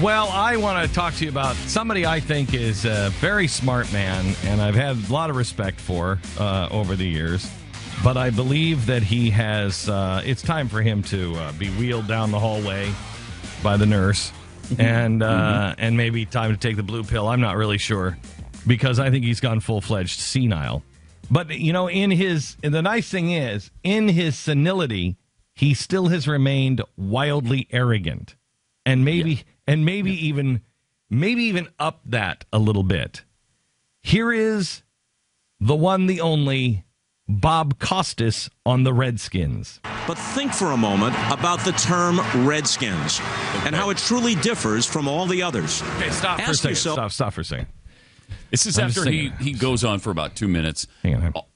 Well, I want to talk to you about somebody I think is a very smart man, and I've had a lot of respect for over the years. But I believe that he has, it's time for him to be wheeled down the hallway by the nurse, and maybe time to take the blue pill. I'm not really sure, because I think he's gone full-fledged senile. But, you know, the nice thing is, in his senility, he still has remained wildly arrogant. And maybe even up that a little bit. Here is the one, the only, Bob Costas on the Redskins. But think for a moment about the term Redskins and how it truly differs from all the others. Okay, stop for a second. Stop for a second. This is after he goes on for about 2 minutes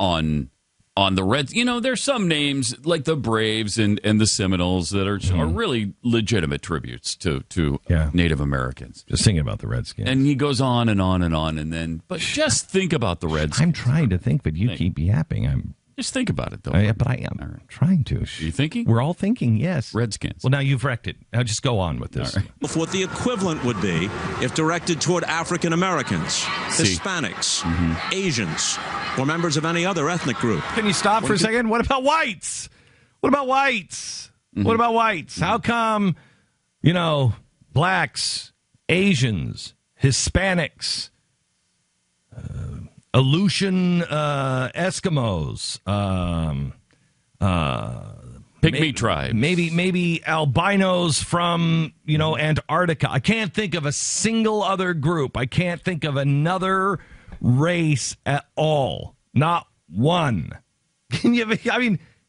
on the Reds. You know, there's some names like the Braves and the Seminoles that are really legitimate tributes to Native Americans. Just thinking about the Redskins. And he goes on and on and on, and then, but just think about the Redskins. I'm trying to think, but you keep yapping. Just think about it, though. But I am trying to. Are you thinking? We're all thinking, yes. Redskins. Well, now you've wrecked it. Now just go on with this. Right. What the equivalent would be if directed toward African Americans, Hispanics, Asians, or members of any other ethnic group. Can you stop for a second? What about whites? What about whites? How come, blacks, Asians, Hispanics, Aleutian Eskimos, Pygmy tribes, maybe albinos from Antarctica. I can't think of a single other group. I can't think of another race at all. Not one.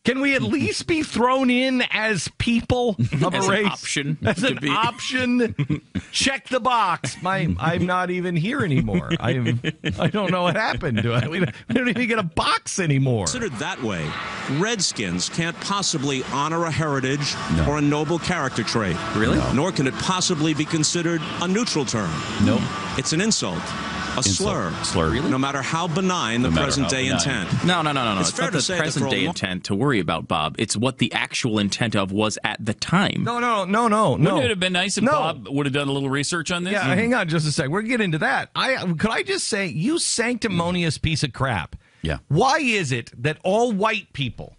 Can we at least be thrown in as people of a race? As an option. Check the box. I'm not even here anymore. I don't know what happened to it. We don't even get a box anymore. Considered that way, Redskins can't possibly honor a heritage or a noble character trait. Really? No. Nor can it possibly be considered a neutral term. No. It's an insult. A slur. Really? No matter how benign the present-day intent. No. It's fair not to say the present-day intent to worry about, Bob. It's what the actual intent of was at the time. No. Wouldn't it have been nice if Bob would have done a little research on this? Yeah, hang on just a sec. We're getting into that. Could I just say, you sanctimonious piece of crap. Yeah. Why is it that all white people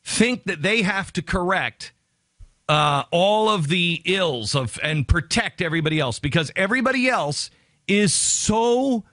think that they have to correct all of the ills and protect everybody else? Because everybody else is so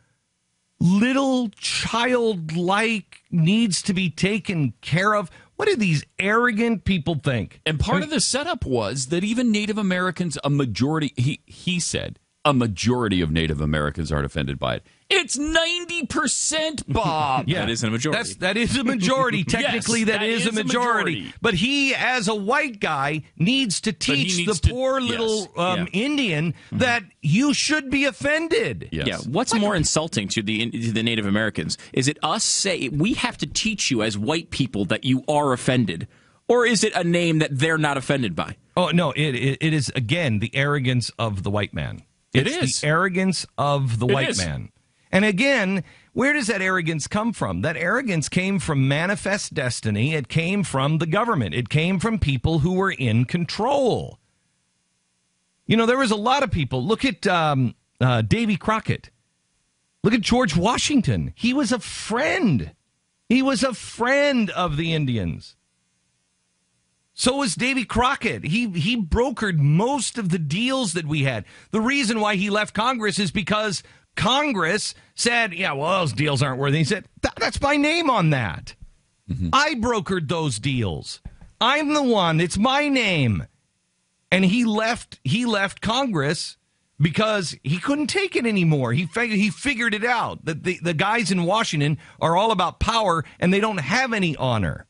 little childlike, needs to be taken care of. What do these arrogant people think? And part of the setup was that even Native Americans, a majority, he said, a majority of Native Americans aren't offended by it. It's 90%, Bob. Yeah, that isn't a majority. That is a majority. Technically, yes, that is a majority. But he, as a white guy, needs to teach the poor little Indian that you should be offended. Yes. Yeah. What's more insulting to the Native Americans? Is it us say we have to teach you as white people that you are offended, or is it a name that they're not offended by? Oh no! It is again the arrogance of the white man. It's the arrogance of the white man. And again, where does that arrogance come from? That arrogance came from manifest destiny. It came from the government. It came from people who were in control. There was a lot of people. Look at Davy Crockett. Look at George Washington. He was a friend. He was a friend of the Indians. So was Davy Crockett. He brokered most of the deals that we had. The reason why he left Congress is because Congress said, those deals aren't worthy. He said, that's my name on that. Mm-hmm. I brokered those deals. I'm the one. It's my name. And he left Congress because he couldn't take it anymore. He figured it out, that the guys in Washington are all about power and they don't have any honor.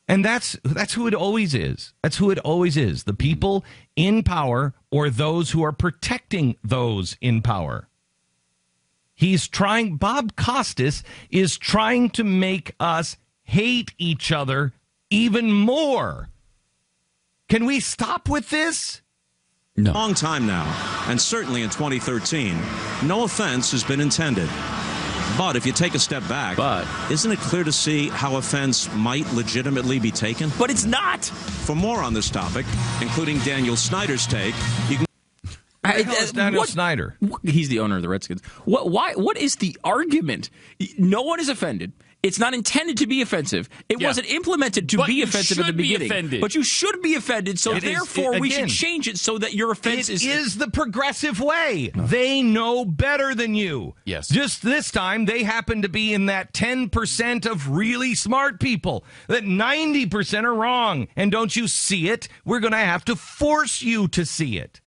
And that's who it always is. That's who it always is. The people in power or those who are protecting those in power. Bob Costas is trying to make us hate each other even more. Can we stop with this? No. Long time now, and certainly in 2013, no offense has been intended. But if you take a step back, isn't it clear to see how offense might legitimately be taken? But it's not. For more on this topic, including Daniel Snyder's take, you can... Is Daniel Snyder? He's the owner of the Redskins. What is the argument? No one is offended. It's not intended to be offensive. It wasn't implemented to be offensive at the beginning. Offended. But you should be offended, so therefore we should change it so that your offense is the progressive way. No. They know better than you. Yes. Just this time, they happen to be in that 10% of really smart people. That 90% are wrong. And don't you see it? We're going to have to force you to see it.